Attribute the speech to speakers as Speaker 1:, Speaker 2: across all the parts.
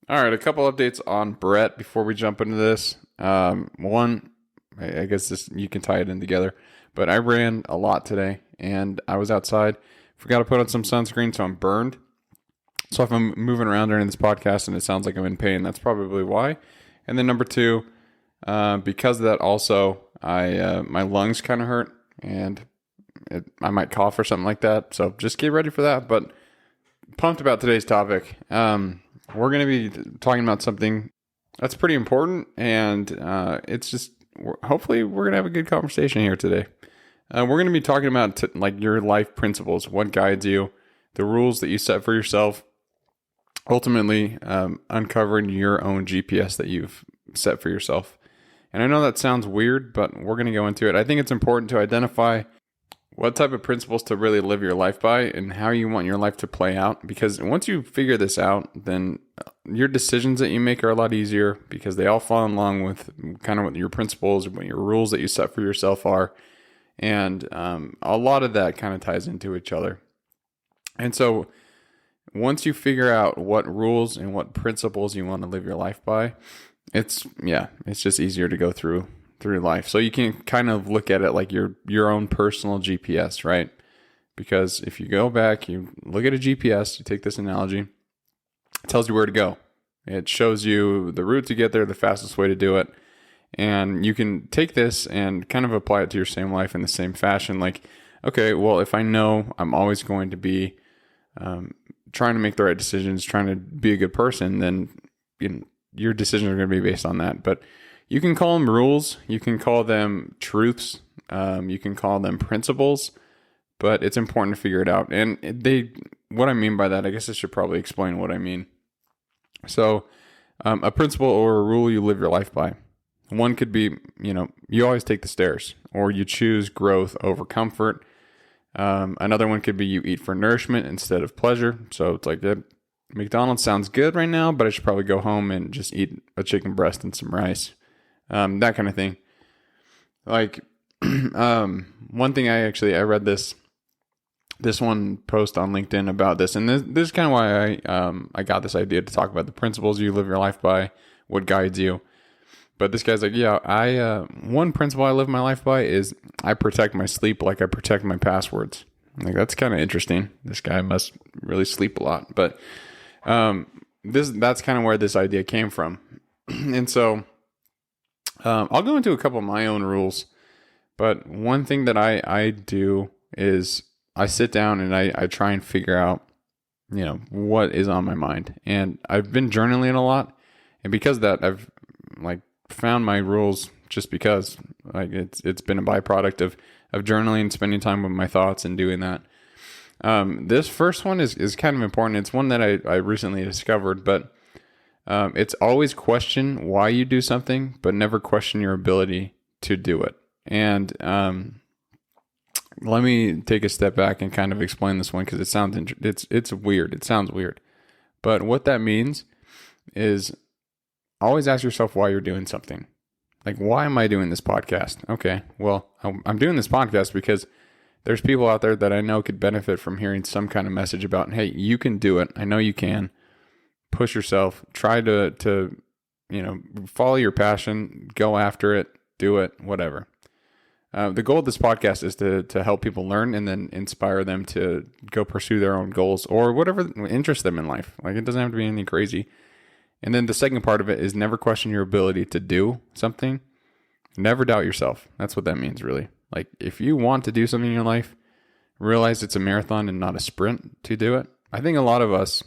Speaker 1: All right, a couple updates on Brett before we jump into this. One, I guess this you can tie it in together, but I ran a lot today and I was outside. Forgot to put on some sunscreen, so I'm burned. So if I'm moving around during this podcast and it sounds like I'm in pain, that's probably why. And then number two, because of that, also my lungs kind of hurt and I might cough or something like that. So just get ready for that. But pumped about today's topic. We're going to be talking about something that's pretty important, and it's just hopefully we're going to have a good conversation here today. We're going to be talking about like your life principles, what guides you, the rules that you set for yourself, ultimately uncovering your own GPS that you've set for yourself. And I know that sounds weird, but we're going to go into it. I think it's important to identify what type of principles to really live your life by and how you want your life to play out. Because once you figure this out, then your decisions that you make are a lot easier because they all fall along with kind of what your principles, what your rules that you set for yourself are. And a lot of that kind of ties into each other. And so once you figure out what rules and what principles you want to live your life by, it's just easier to go through life. So you can kind of look at it like your own personal GPS, right? Because if you go back, you look at a GPS, you take this analogy, it tells you where to go. It shows you the route to get there, the fastest way to do it. And you can take this and kind of apply it to your same life in the same fashion. Like, okay, well, if I know I'm always going to be trying to make the right decisions, trying to be a good person, then your decisions are going to be based on that. But you can call them rules, you can call them truths, you can call them principles, but it's important to figure it out. And what I mean by that, I guess I should probably explain what I mean. So a principle or a rule you live your life by. One could be, you always take the stairs, or you choose growth over comfort. Another one could be you eat for nourishment instead of pleasure. So it's like, McDonald's sounds good right now, but I should probably go home and just eat a chicken breast and some rice. That kind of thing. Like, one thing I read this one post on LinkedIn about this, and this is kind of why I got this idea to talk about the principles you live your life by, what guides you. But this guy's like, one principle I live my life by is I protect my sleep like I protect my passwords. Like, that's kind of interesting. This guy must really sleep a lot, but that's kind of where this idea came from. And so I'll go into a couple of my own rules, but one thing that I do is I sit down and I try and figure out, what is on my mind. And I've been journaling a lot. And because of that, I've found my rules just because it's been a byproduct of journaling, spending time with my thoughts and doing that. This first one is kind of important. It's one that I recently discovered, but it's always question why you do something, but never question your ability to do it. And let me take a step back and kind of explain this one because it's weird. It sounds weird, but what that means is always ask yourself why you're doing something. Like, why am I doing this podcast? Okay, well, I'm doing this podcast because there's people out there that I know could benefit from hearing some kind of message about, hey, you can do it. I know you can. Push yourself. Try to follow your passion. Go after it. Do it. Whatever. The goal of this podcast is to help people learn and then inspire them to go pursue their own goals or whatever interests them in life. Like, it doesn't have to be anything crazy. And then the second part of it is never question your ability to do something. Never doubt yourself. That's what that means, really. Like, if you want to do something in your life, realize it's a marathon and not a sprint to do it. I think a lot of us,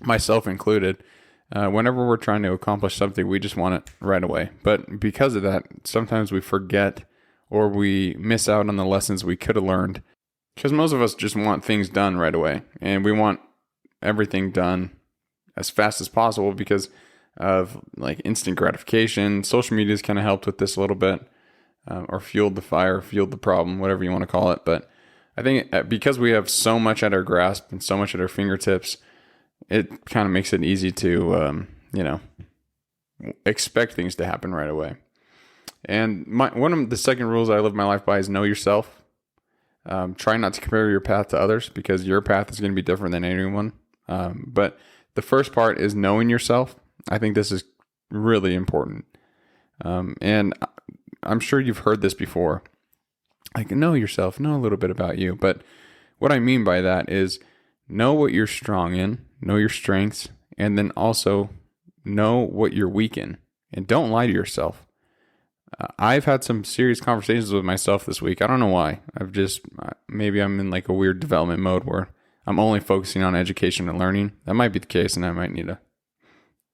Speaker 1: myself included, whenever we're trying to accomplish something, we just want it right away. But because of that, sometimes we forget or we miss out on the lessons we could have learned. Because most of us just want things done right away. And we want everything done as fast as possible because of instant gratification. Social media has kind of helped with this a little bit, or fueled the fire, fueled the problem, whatever you want to call it. But I think because we have so much at our grasp and so much at our fingertips, it kind of makes it easy to, expect things to happen right away. And one of the second rules I live my life by is know yourself. Try not to compare your path to others because your path is going to be different than anyone. But the first part is knowing yourself. I think this is really important. And I'm sure you've heard this before. Like, know yourself, know a little bit about you. But what I mean by that is know what you're strong in, know your strengths, and then also know what you're weak in. And don't lie to yourself. I've had some serious conversations with myself this week. I don't know why. Maybe I'm in like a weird development mode where I'm only focusing on education and learning. That might be the case, and I might need to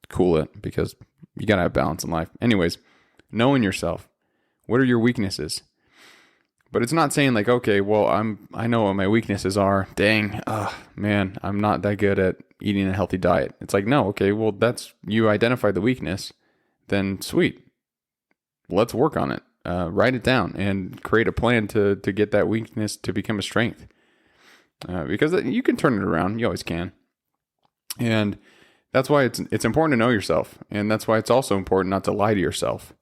Speaker 1: cool it because you got to have balance in life. Anyways, knowing yourself. What are your weaknesses? But it's not saying like, okay, well, I know what my weaknesses are. Dang, man, I'm not that good at eating a healthy diet. It's like, no, okay, well, that's, you identify the weakness, then sweet. Let's work on it. Write it down and create a plan to get that weakness to become a strength. Because you can turn it around. You always can. And that's why it's important to know yourself. And that's why it's also important not to lie to yourself.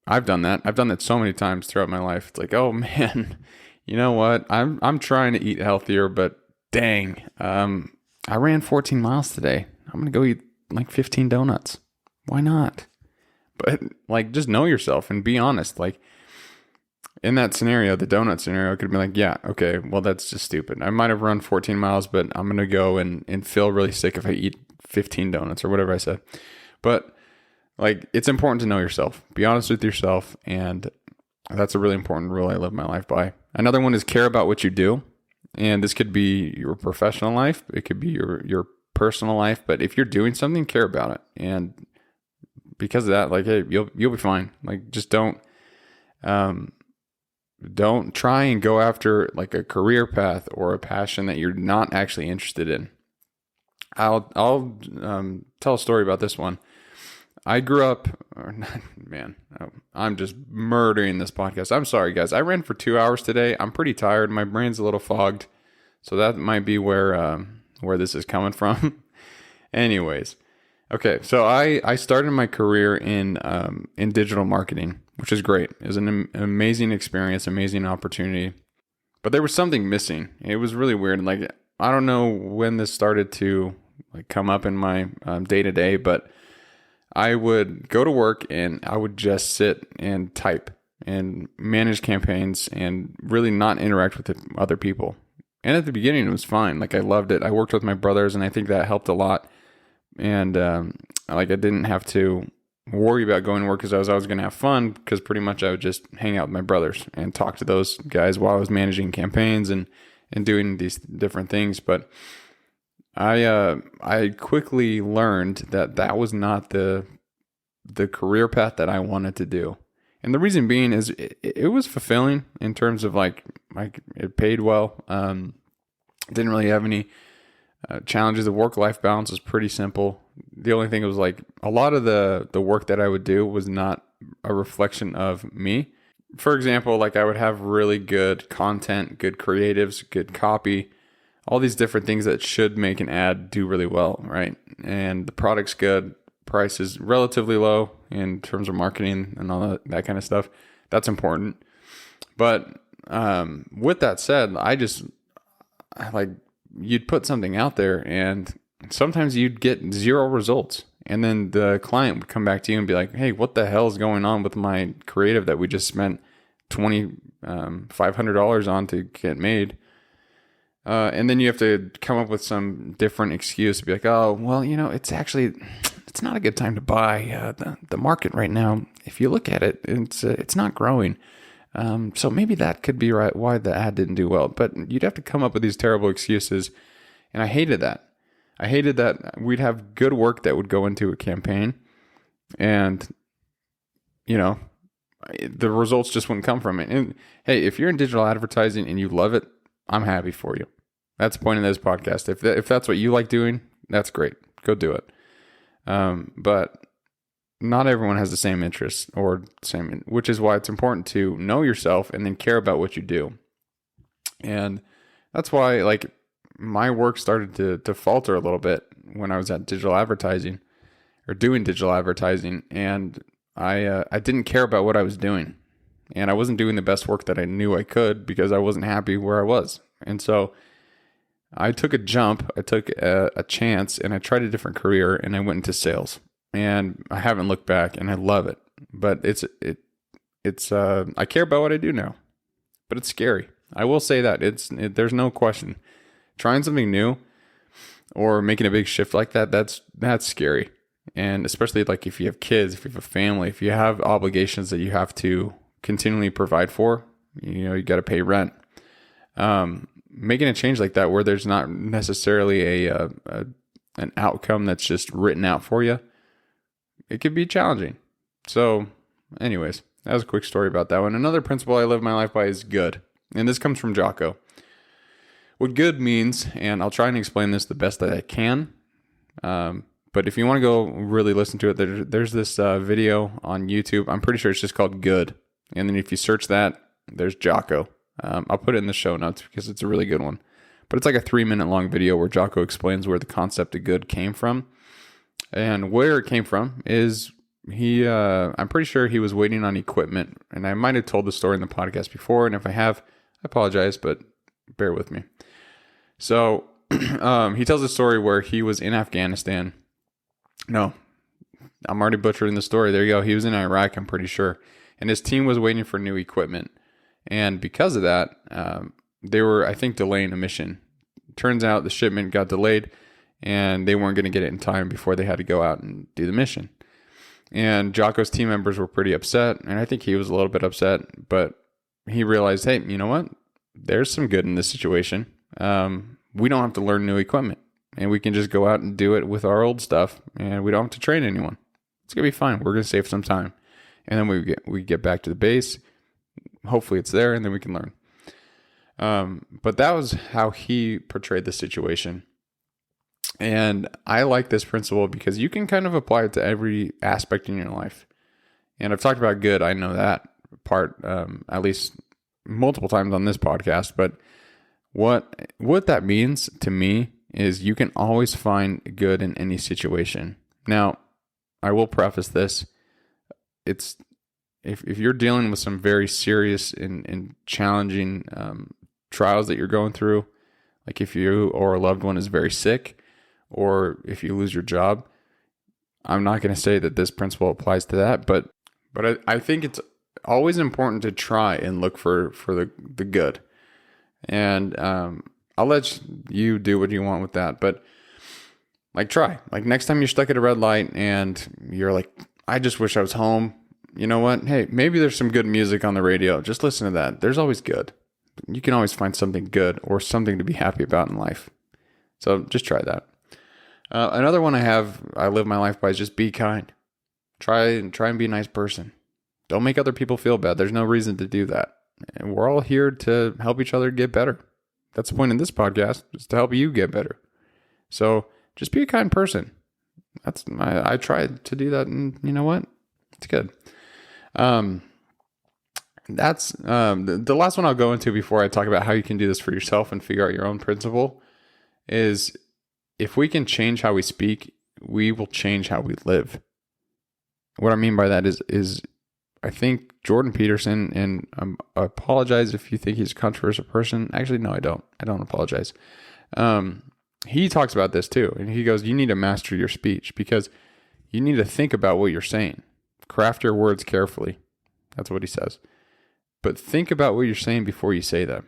Speaker 1: I've done that. I've done that so many times throughout my life. It's like, oh man, you know what? I'm trying to eat healthier, but dang, I ran 14 miles today. I'm going to go eat like 15 donuts. Why not? But like, just know yourself and be honest. Like in that scenario, the donut scenario, could be like, yeah, okay, well, that's just stupid. I might have run 14 miles, but I'm going to go and feel really sick if I eat 15 donuts or whatever I said. But like, it's important to know yourself. Be honest with yourself. And that's a really important rule I live my life by. Another one is care about what you do. And this could be your professional life. It could be your personal life. But if you're doing something, care about it. And because of that, like, hey, you'll be fine. Like, just don't try and go after like a career path or a passion that you're not actually interested in. I'll tell a story about this one. I grew up, I'm just murdering this podcast. I'm sorry, guys. I ran for 2 hours today. I'm pretty tired. My brain's a little fogged. So that might be where this is coming from. Anyways. Okay. So I started my career in digital marketing, which is great. It was an amazing experience, amazing opportunity. But there was something missing. It was really weird. Like, I don't know when this started to like come up in my day-to-day, but I would go to work and I would just sit and type and manage campaigns and really not interact with other people. And at the beginning, it was fine. Like, I loved it. I worked with my brothers and I think that helped a lot. And like, I didn't have to worry about going to work because I was always going to have fun, because pretty much I would just hang out with my brothers and talk to those guys while I was managing campaigns and doing these different things. But I quickly learned that was not the career path that I wanted to do. And the reason being is it was fulfilling in terms of like it paid well. Didn't really have any challenges. The work-life balance was pretty simple. The only thing was like a lot of the work that I would do was not a reflection of me. For example, like I would have really good content, good creatives, good copy, all these different things that should make an ad do really well, right? And the product's good, price is relatively low in terms of marketing and all that kind of stuff. That's important. But with that said, you'd put something out there and sometimes you'd get 0 results. And then the client would come back to you and be like, hey, what the hell is going on with my creative that we just spent $500 on to get made? And then you have to come up with some different excuse to be like, oh, well, it's not a good time to buy. The market right now, if you look at it, it's not growing. So maybe that could be right why the ad didn't do well. But you'd have to come up with these terrible excuses. And I hated that. I hated that we'd have good work that would go into a campaign and, the results just wouldn't come from it. And hey, if you're in digital advertising and you love it, I'm happy for you. That's the point of this podcast. If that's what you like doing, that's great. Go do it. But not everyone has the same interests which is why it's important to know yourself and then care about what you do. And that's why like my work started to falter a little bit when I was at digital advertising or doing digital advertising. And I didn't care about what I was doing. And I wasn't doing the best work that I knew I could because I wasn't happy where I was. And so I took a jump, I took a chance, and I tried a different career, and I went into sales. And I haven't looked back, and I love it. But it's I care about what I do now, but it's scary. I will say that there's no question. Trying something new or making a big shift like that, that's scary. And especially like if you have kids, if you have a family, if you have obligations that you have to continually provide for, you got to pay rent. Making a change like that where there's not necessarily an outcome that's just written out for you, it could be challenging. So anyways, that was a quick story about that one. Another principle I live my life by is good. And this comes from Jocko. What good means, and I'll try and explain this the best that I can. But if you want to go really listen to it, there's this video on YouTube. I'm pretty sure it's just called Good. And then if you search that, there's Jocko. I'll put it in the show notes because it's a really good one. But it's like a 3-minute long video where Jocko explains where the concept of good came from. And where it came from is I'm pretty sure he was waiting on equipment. And I might have told the story in the podcast before. And if I have, I apologize, but bear with me. So he tells a story where he was in Afghanistan. No, I'm already butchering the story. There you go. He was in Iraq, I'm pretty sure. And his team was waiting for new equipment. And because of that, they were, I think, delaying a mission. Turns out the shipment got delayed and they weren't going to get it in time before they had to go out and do the mission. And Jocko's team members were pretty upset. And I think he was a little bit upset, but he realized, hey, you know what? There's some good in this situation. We don't have to learn new equipment and we can just go out and do it with our old stuff and we don't have to train anyone. It's going to be fine. We're going to save some time. And then we get back to the base. Hopefully it's there and then we can learn. But that was how he portrayed the situation. And I like this principle because you can kind of apply it to every aspect in your life. And I've talked about good. I know that part, at least multiple times on this podcast, but what that means to me is you can always find good in any situation. Now, I will preface this. It's if you're dealing with some very serious and challenging trials that you're going through, like if you or a loved one is very sick, or if you lose your job, I'm not going to say that this principle applies to that, but I think it's always important to try and look for the good. And I'll let you do what you want with that, but like try. Like next time you're stuck at a red light and you're like, I just wish I was home. You know what? Hey, maybe there's some good music on the radio. Just listen to that. There's always good. You can always find something good or something to be happy about in life. So just try that. Another one I live my life by is just be kind. Try and be a nice person. Don't make other people feel bad. There's no reason to do that. And we're all here to help each other get better. That's the point of this podcast, is to help you get better. So just be a kind person. I tried to do that, and you know what? It's good. That's the last one I'll go into before I talk about how you can do this for yourself and figure out your own principle is if we can change how we speak, we will change how we live. What I mean by that is I think Jordan Peterson, and I apologize if you think he's a controversial person. Actually, no, I don't. I don't apologize. He talks about this too. And he goes, you need to master your speech because you need to think about what you're saying. Craft your words carefully. That's what he says. But think about what you're saying before you say them.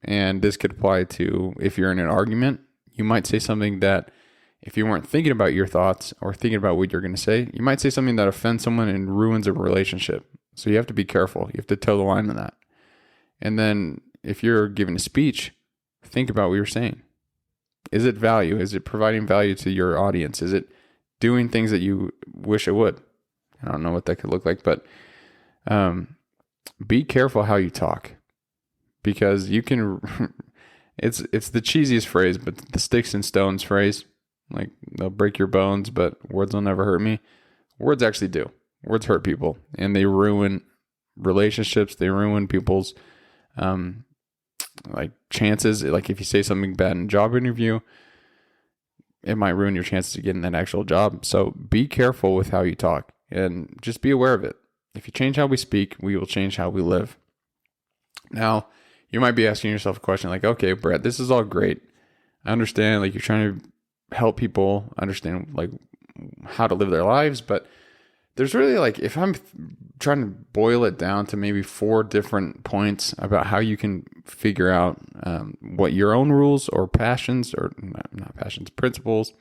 Speaker 1: And this could apply to if you're in an argument, you might say something that if you weren't thinking about your thoughts or thinking about what you're going to say, you might say something that offends someone and ruins a relationship. So you have to be careful. You have to toe the line on that. And then if you're giving a speech, think about what you're saying. Is it value? Is it providing value to your audience? Is it doing things that you wish it would? I don't know what that could look like, but be careful how you talk because you can, it's the cheesiest phrase, but the sticks and stones phrase, like they'll break your bones, but words will never hurt me. Words actually do. Words hurt people and they ruin relationships. They ruin people's, like chances. Like if you say something bad in a job interview, it might ruin your chances of getting that actual job. So be careful with how you talk and just be aware of it. If you change how we speak, we will change how we live. Now, you might be asking yourself a question like, okay, Brett, this is all great, I understand like you're trying to help people understand like how to live their lives, but there's really like, if I'm trying to boil it down to maybe 4 different points about how you can figure out what your own rules or passions, or not passions, principles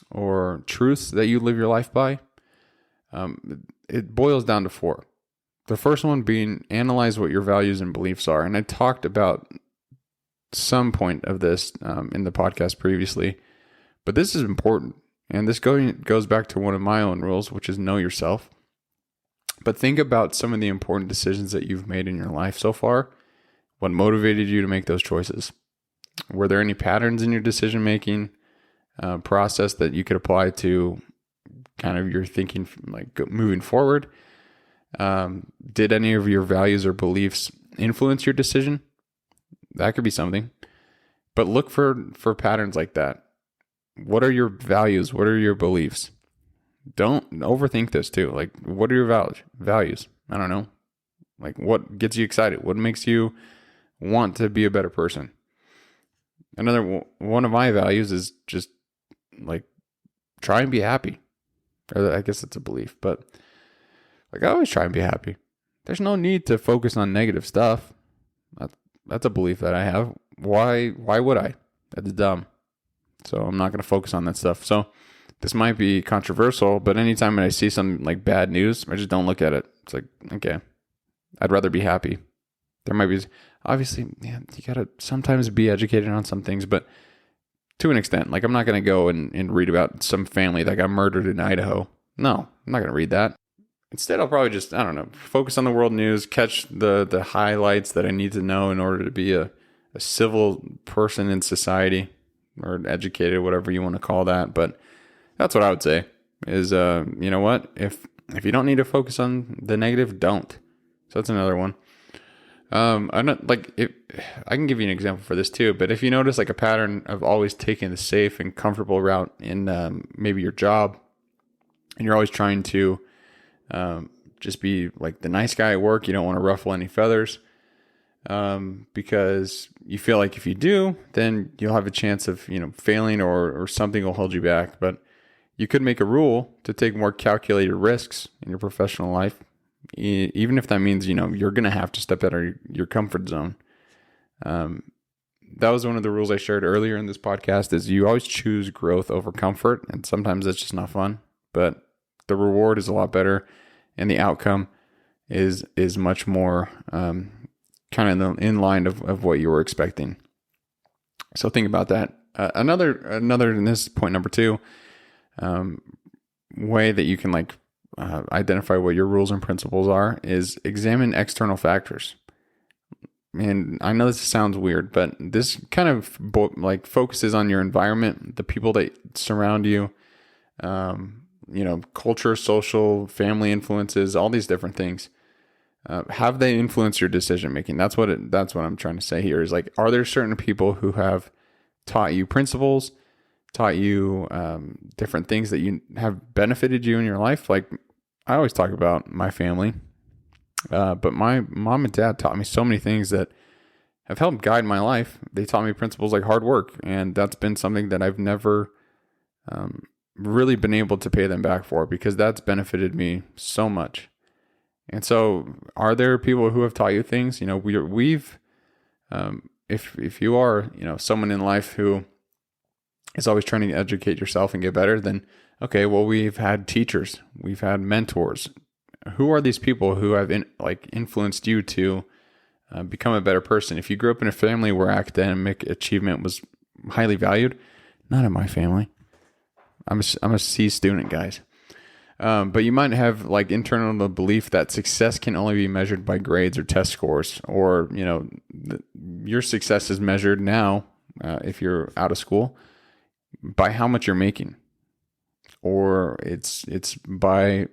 Speaker 1: or truths that you live your life by, it boils down to 4. The first one being analyze what your values and beliefs are. And I talked about some point of this in the podcast previously, but this is important. And this goes back to one of my own rules, which is know yourself. But think about some of the important decisions that you've made in your life so far. What motivated you to make those choices? Were there any patterns in your decision-making process that you could apply to kind of your thinking, like moving forward? Did any of your values or beliefs influence your decision? That could be something. But look for patterns like that. What are your values? What are your beliefs? Don't overthink this too. Like, what are your values? I don't know. Like, what gets you excited? What makes you want to be a better person? Another one of my values is just like, try and be happy. Or I guess it's a belief, but like, I always try and be happy. There's no need to focus on negative stuff. That's a belief that I have. Why would I? That's dumb. So I'm not going to focus on that stuff. So this might be controversial, but anytime I see some like bad news, I just don't look at it. It's like, okay, I'd rather be happy. There might be, obviously, yeah, you got to sometimes be educated on some things, but to an extent, like I'm not going to go and read about some family that got murdered in Idaho. No, I'm not going to read that. Instead, I'll probably just, I don't know, focus on the world news, catch the highlights that I need to know in order to be a civil person in society, or educated, whatever you want to call that. But that's what I would say is, you know what? If you don't need to focus on the negative, don't. So that's another one. I'm not like, I can give you an example for this too, but if you notice like a pattern of always taking the safe and comfortable route in maybe your job, and you're always trying to just be like the nice guy at work, you don't want to ruffle any feathers, because you feel like if you do, then you'll have a chance of, failing or something will hold you back. But you could make a rule to take more calculated risks in your professional life, even if that means, you're going to have to step out of your comfort zone. That was one of the rules I shared earlier in this podcast, is you always choose growth over comfort. And sometimes that's just not fun, but the reward is a lot better and the outcome is much more, kind of in line of what you were expecting. So think about that. Another, and this is point number 2, way that you can identify what your rules and principles are is examine external factors. And I know this sounds weird, but this kind of focuses on your environment, the people that surround you, culture, social, family influences, all these different things. Have they influenced your decision making? That's what I'm trying to say here is like, are there certain people who have taught you principles, taught you different things that you have benefited you in your life? Like I always talk about my family, but my mom and dad taught me so many things that have helped guide my life. They taught me principles like hard work, and that's been something that I've never really been able to pay them back for, because that's benefited me so much. And so, are there people who have taught you things? We've, if you are, someone in life who is always trying to educate yourself and get better, then okay, well, we've had teachers, we've had mentors. Who are these people who have influenced you to become a better person? If you grew up in a family where academic achievement was highly valued, not in my family. I'm a C student, guys. But you might have internal belief that success can only be measured by grades or test scores, or, your success is measured now, if you're out of school, by how much you're making, or it's by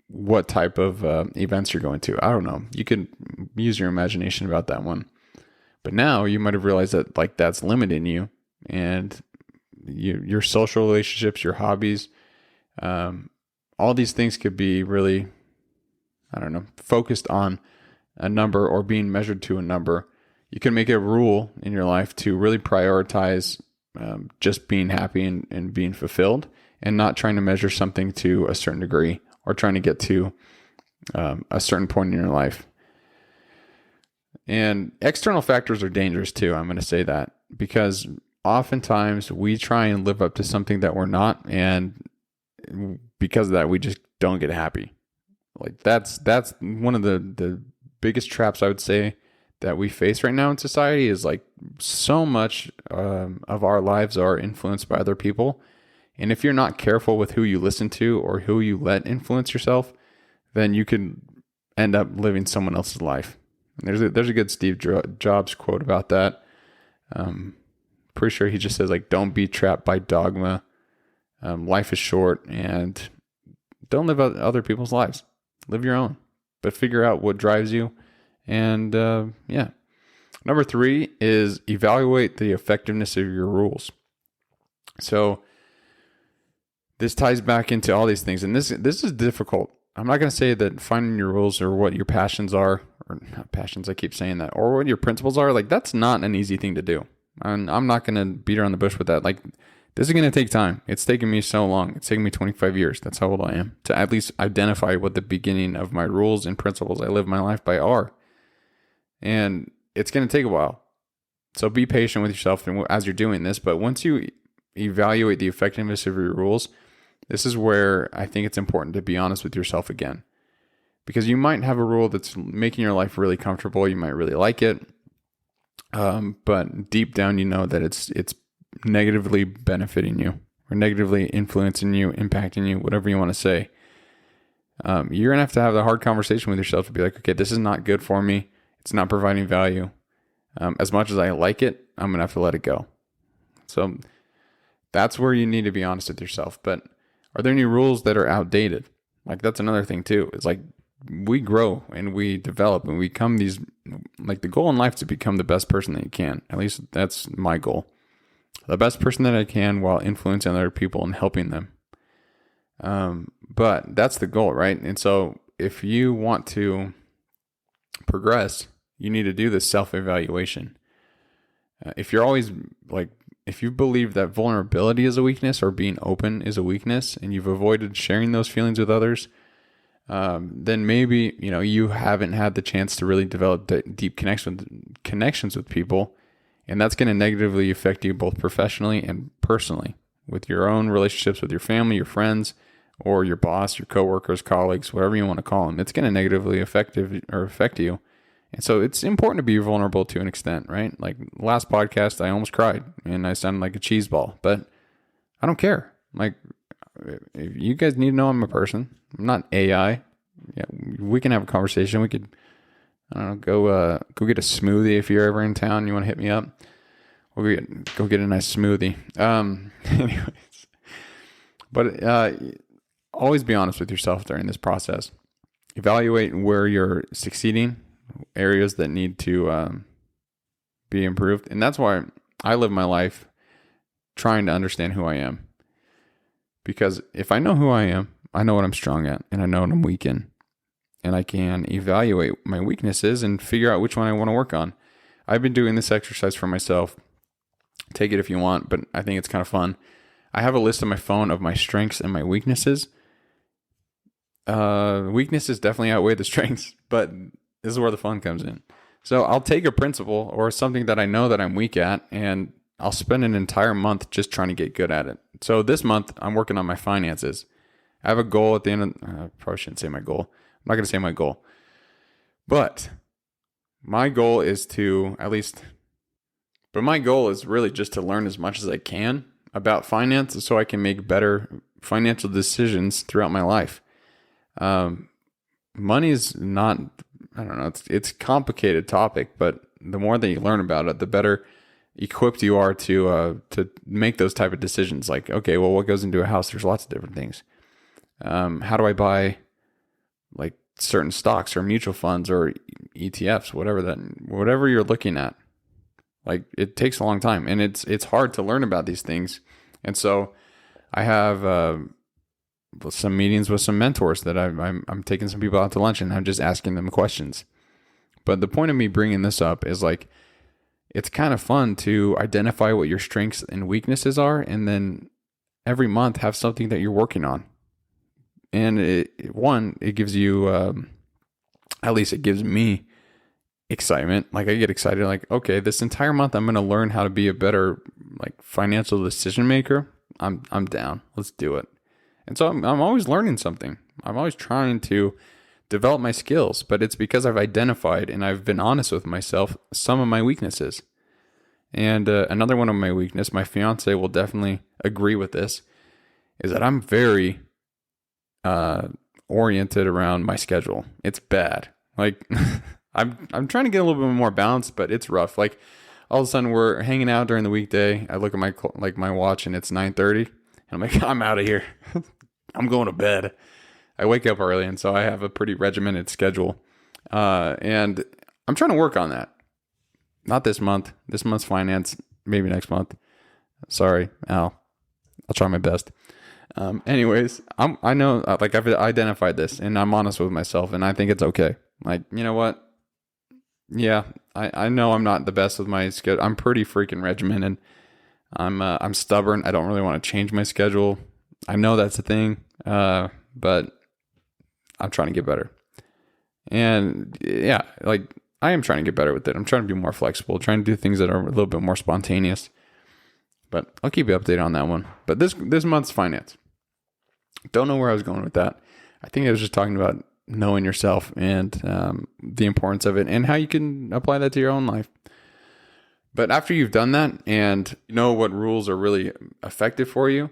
Speaker 1: what type of events you're going to. I don't know. You can use your imagination about that one. But now you might have realized that that's limiting you, and your social relationships, your hobbies, all these things could be really, focused on a number or being measured to a number. You can make a rule in your life to really prioritize just being happy and being fulfilled, and not trying to measure something to a certain degree or trying to get to a certain point in your life. And external factors are dangerous too. I'm going to say that because oftentimes we try and live up to something that we're not. And because of that, we just don't get happy. Like that's one of the biggest traps I would say that we face right now in society is like so much of our lives are influenced by other people. And if you're not careful with who you listen to or who you let influence yourself, then you could end up living someone else's life. And there's a good Steve Jobs quote about that. Pretty sure he just says like, don't be trapped by dogma. Life is short and don't live other people's lives. Live your own, but figure out what drives you. And Number 3 is evaluate the effectiveness of your rules. So this ties back into all these things. And this is difficult. I'm not going to say that finding your rules or what your passions are, or not passions, I keep saying that, or what your principles are, like that's not an easy thing to do. And I'm not going to beat around the bush with that. Like this is going to take time. It's taken me so long. It's taken me 25 years. That's how old I am to at least identify what the beginning of my rules and principles I live my life by are. And it's going to take a while. So be patient with yourself as you're doing this. But once you evaluate the effectiveness of your rules, this is where I think it's important to be honest with yourself again. Because you might have a rule that's making your life really comfortable. You might really like it. But deep down, you know that it's negatively benefiting you or negatively influencing you, impacting you, whatever you want to say. You're going to have the hard conversation with yourself to be like, okay, this is not good for me. It's not providing value. As much as I like it, I'm going to have to let it go. So that's where you need to be honest with yourself. But are there any rules that are outdated? Like that's another thing too. It's like we grow and we develop and we become these, like the goal in life is to become the best person that you can. At least that's my goal. The best person that I can while influencing other people and helping them. But that's the goal, right? And so if you want to progress, you need to do this self-evaluation. If you're always like, if you believe that vulnerability is a weakness or being open is a weakness and you've avoided sharing those feelings with others, then maybe, you haven't had the chance to really develop deep connections with people. And that's going to negatively affect you both professionally and personally with your own relationships with your family, your friends, or your boss, your coworkers, colleagues, whatever you want to call them. It's going to negatively affect you. And so it's important to be vulnerable to an extent, right? Like last podcast, I almost cried and I sounded like a cheese ball, but I don't care. Like if you guys need to know I'm a person, I'm not AI. Yeah, we can have a conversation. We could, I don't know, go get a smoothie if you're ever in town. You want to hit me up? We'll go get a nice smoothie. Anyways, but always be honest with yourself during this process. Evaluate where you're succeeding, areas that need to be improved. And that's why I live my life trying to understand who I am. Because if I know who I am, I know what I'm strong at and I know what I'm weak in. And I can evaluate my weaknesses and figure out which one I want to work on. I've been doing this exercise for myself. Take it if you want, but I think it's kind of fun. I have a list on my phone of my strengths and my weaknesses. Weaknesses definitely outweigh the strengths, but this is where the fun comes in. So I'll take a principle or something that I know that I'm weak at, and I'll spend an entire month just trying to get good at it. So this month, I'm working on my finances. I have a goal at the end of, I probably shouldn't say my goal. I'm not going to say my goal. But my goal is my goal is really just to learn as much as I can about finance so I can make better financial decisions throughout my life. Money is not, I don't know, it's a complicated topic, but the more that you learn about it, the better equipped you are to make those type of decisions. Like, okay, well, what goes into a house? There's lots of different things. How do I buy like certain stocks or mutual funds or ETFs, whatever you're looking at? Like it takes a long time and it's hard to learn about these things. And so I have some meetings with some mentors that I'm taking some people out to lunch and I'm just asking them questions. But the point of me bringing this up is like, it's kind of fun to identify what your strengths and weaknesses are, and then every month have something that you're working on. And it gives you, at least it gives me excitement. Like I get excited, like, okay, this entire month I'm going to learn how to be a better like financial decision maker. I'm down. Let's do it. And so I'm always learning something. I'm always trying to develop my skills, but it's because I've identified and I've been honest with myself some of my weaknesses. And another one of my weakness, my fiance will definitely agree with this, is that I'm very oriented around my schedule. It's bad. Like I'm trying to get a little bit more balanced, but it's rough. Like all of a sudden we're hanging out during the weekday. I look at my watch and it's 9:30, and I'm like, I'm out of here. I'm going to bed. I wake up early, and so I have a pretty regimented schedule. And I'm trying to work on that. Not this month. This month's finance, maybe next month. Sorry, Al. I'll try my best. Anyways, I know, like I've identified this, and I'm honest with myself, and I think it's okay. Like, you know what? Yeah, I know I'm not the best with my schedule. I'm pretty freaking regimented. I'm stubborn. I don't really want to change my schedule. I know that's a thing, but I'm trying to get better. And yeah, like I am trying to get better with it. I'm trying to be more flexible, trying to do things that are a little bit more spontaneous. But I'll keep you updated on that one. But this month's finance. Don't know where I was going with that. I think I was just talking about knowing yourself and the importance of it and how you can apply that to your own life. But after you've done that and you know what rules are really effective for you,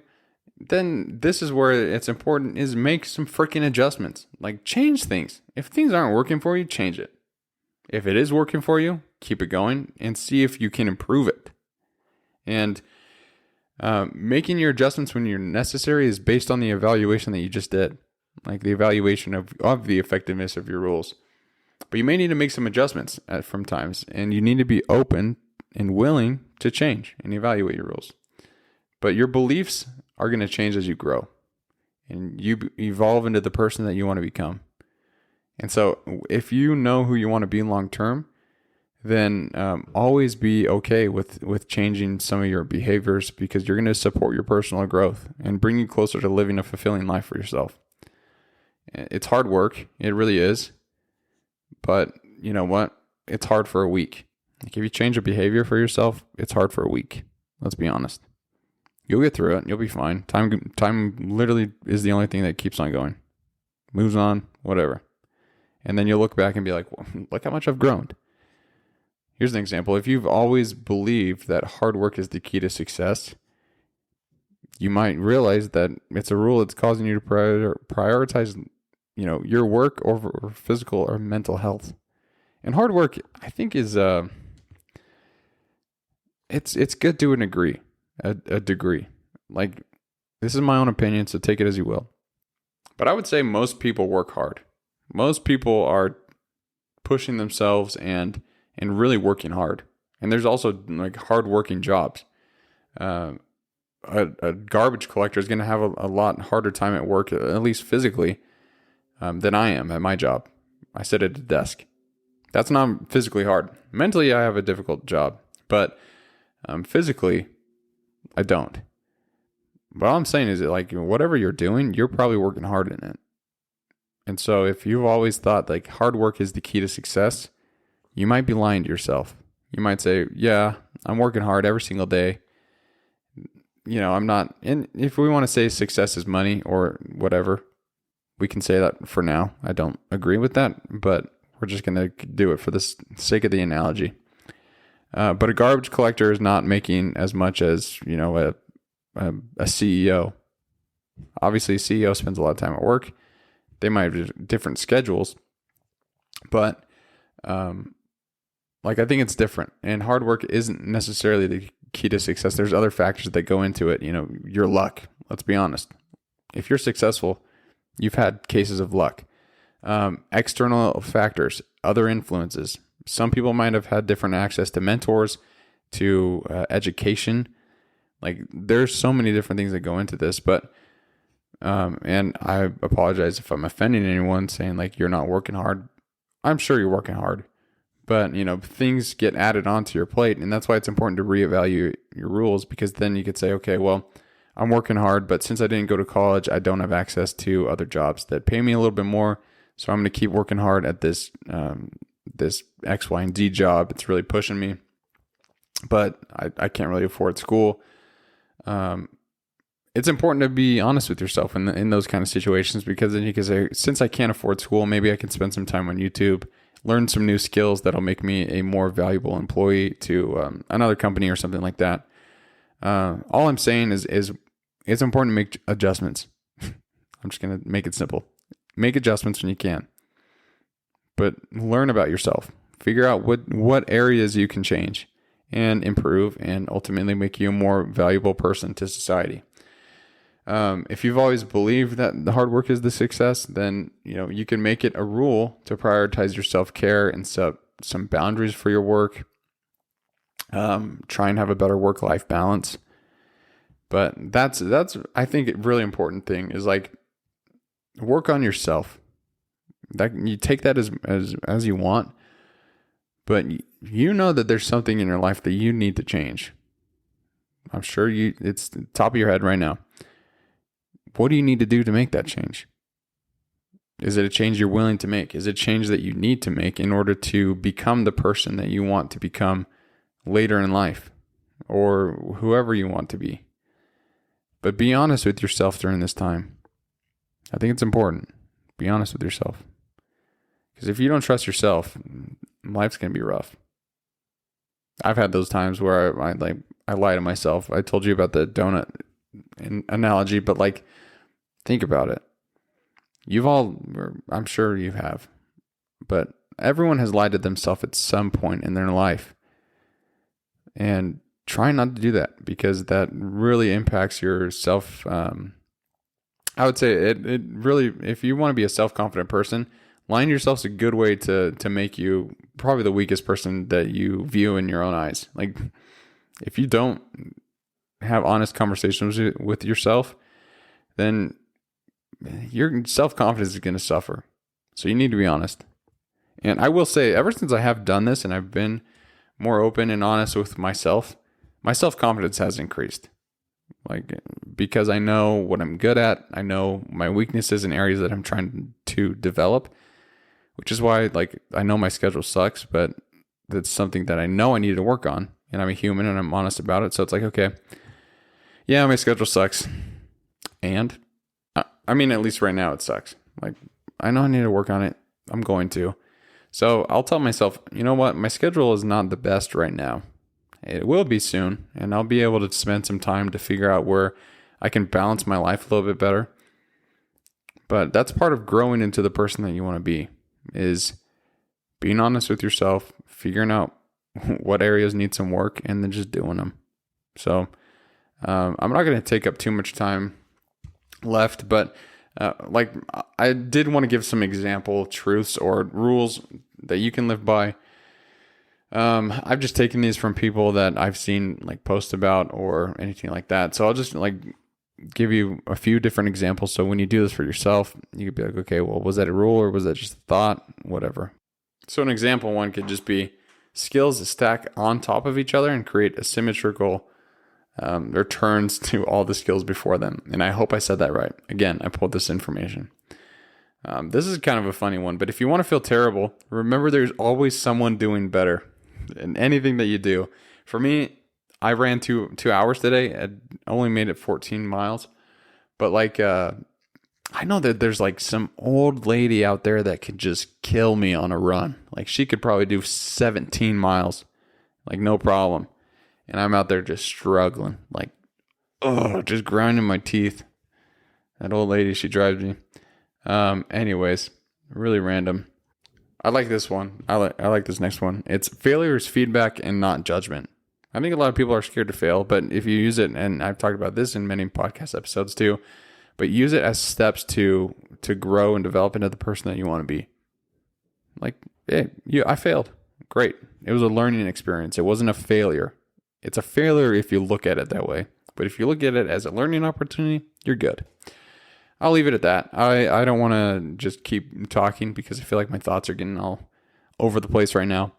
Speaker 1: then this is where it's important is make some freaking adjustments. Like change things. If things aren't working for you, change it. If it is working for you, keep it going and see if you can improve it. And making your adjustments when you're necessary is based on the evaluation that you just did, like the evaluation of the effectiveness of your rules. But you may need to make some adjustments from times, and you need to be open and willing to change and evaluate your rules. But your beliefs are going to change as you grow and you evolve into the person that you want to become. And so if you know who you want to be long term, then always be okay with changing some of your behaviors, because you're going to support your personal growth and bring you closer to living a fulfilling life for yourself. It's hard work. It really is. But you know what? It's hard for a week. Like if you change a behavior for yourself, it's hard for a week. Let's be honest. You'll get through it. You'll be fine. Time literally is the only thing that keeps on going. Moves on, whatever. And then you'll look back and be like, well, look how much I've grown. Here's an example. If you've always believed that hard work is the key to success, you might realize that it's a rule that's causing you to prioritize, your work over physical or mental health. And hard work, I think, is it's good to a degree. Like, this is my own opinion, so take it as you will. But I would say most people work hard. Most people are pushing themselves and really working hard. And there's also like hard working jobs. A garbage collector is going to have a lot harder time at work, at least physically, than I am at my job. I sit at a desk. That's not physically hard. Mentally, I have a difficult job, but physically, I don't. But all I'm saying is that, like, whatever you're doing, you're probably working hard in it. And so if you've always thought like hard work is the key to success, you might be lying to yourself. You might say, yeah, I'm working hard every single day. I'm not. And if we want to say success is money or whatever, we can say that for now. I don't agree with that, but we're just going to do it for the sake of the analogy. But a garbage collector is not making as much as, a CEO. Obviously, a CEO spends a lot of time at work. They might have different schedules, but I think it's different. And hard work isn't necessarily the key to success. There's other factors that go into it. Your luck. Let's be honest. If you're successful, you've had cases of luck. External factors, other influences. Some people might have had different access to mentors, to education. Like, there's so many different things that go into this, but and I apologize if I'm offending anyone saying like you're not working hard. I'm sure you're working hard, But, things get added onto your plate. And that's why it's important to reevaluate your rules, because then you could say, okay, well, I'm working hard, but since I didn't go to college, I don't have access to other jobs that pay me a little bit more. So I'm going to keep working hard at this X, Y, and Z job. It's really pushing me, but I can't really afford school. It's important to be honest with yourself in those kind of situations, because then you can say, since I can't afford school, maybe I can spend some time on YouTube, learn some new skills that'll make me a more valuable employee to another company or something like that. All I'm saying is it's important to make adjustments. I'm just going to make it simple. Make adjustments when you can, but learn about yourself. Figure out what areas you can change and improve, and ultimately make you a more valuable person to society. If you've always believed that the hard work is the success, then you can make it a rule to prioritize your self-care and set some boundaries for your work. Try and have a better work-life balance. But that's I think a really important thing is like, work on yourself. That you take that as you want, but you know that there's something in your life that you need to change. I'm sure it's the top of your head right now. What do you need to do to make that change? Is it a change you're willing to make? Is it a change that you need to make in order to become the person that you want to become later in life, or whoever you want to be? But be honest with yourself during this time. I think it's important. Be honest with yourself. Because if you don't trust yourself, life's going to be rough. I've had those times where I lie to myself. I told you about the donut analogy, but think about it. I'm sure you have, but everyone has lied to themselves at some point in their life. And try not to do that, because that really impacts your self. I would say it really, if you want to be a self-confident person, lying to yourself is a good way to make you probably the weakest person that you view in your own eyes. Like, if you don't have honest conversations with yourself, then your self-confidence is going to suffer. So you need to be honest. And I will say, ever since I have done this and I've been more open and honest with myself, my self-confidence has increased. Because I know what I'm good at. I know my weaknesses and areas that I'm trying to develop, which is why I know my schedule sucks, but that's something that I know I need to work on, and I'm a human and I'm honest about it. So it's okay, yeah, my schedule sucks. And I mean, at least right now it sucks. I know I need to work on it. I'm going to. So I'll tell myself, you know what? My schedule is not the best right now. It will be soon, and I'll be able to spend some time to figure out where I can balance my life a little bit better. But that's part of growing into the person that you want to be, is being honest with yourself, figuring out what areas need some work, and then just doing them. So I'm not going to take up too much time left, but I did want to give some example truths or rules that you can live by. I've just taken these from people that I've seen posts about or anything like that. So I'll just give you a few different examples. So when you do this for yourself, you could be like, okay, well, was that a rule or was that just a thought? Whatever. So an example one could just be skills that stack on top of each other and create a symmetrical returns to all the skills before them. And I hope I said that right. Again, I pulled this information. This is kind of a funny one, but if you want to feel terrible, remember there's always someone doing better in anything that you do. For me, I ran 2 hours today. I only made it 14 miles. But I know that there's some old lady out there that could just kill me on a run. She could probably do 17 miles. No problem. And I'm out there just struggling. Just grinding my teeth. That old lady, she drives me. Anyways, really random. I like this one. I like this next one. It's failure is feedback and not judgment. I think a lot of people are scared to fail, but if you use it, and I've talked about this in many podcast episodes too, but use it as steps to grow and develop into the person that you want to be. Hey, I failed. Great. It was a learning experience. It wasn't a failure. It's a failure if you look at it that way. But if you look at it as a learning opportunity, you're good. I'll leave it at that. I don't want to just keep talking because I feel like my thoughts are getting all over the place right now.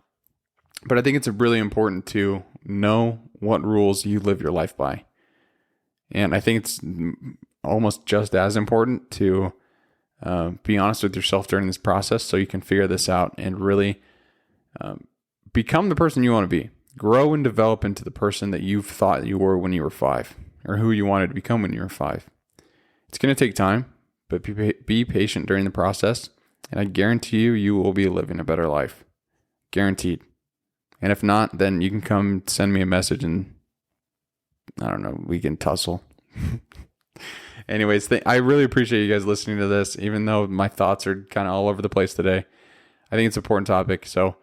Speaker 1: But I think it's really important to know what rules you live your life by. And I think it's almost just as important to be honest with yourself during this process so you can figure this out and really become the person you want to be. Grow and develop into the person that you thought you were when you were 5, or who you wanted to become when you were 5. It's going to take time, but be patient during the process, and I guarantee you will be living a better life. Guaranteed. And if not, then you can come send me a message and, I don't know, we can tussle. Anyways, I really appreciate you guys listening to this, even though my thoughts are kind of all over the place today. I think it's an important topic. So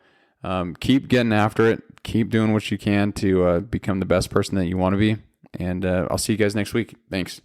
Speaker 1: keep getting after it. Keep doing what you can to become the best person that you want to be. And I'll see you guys next week. Thanks.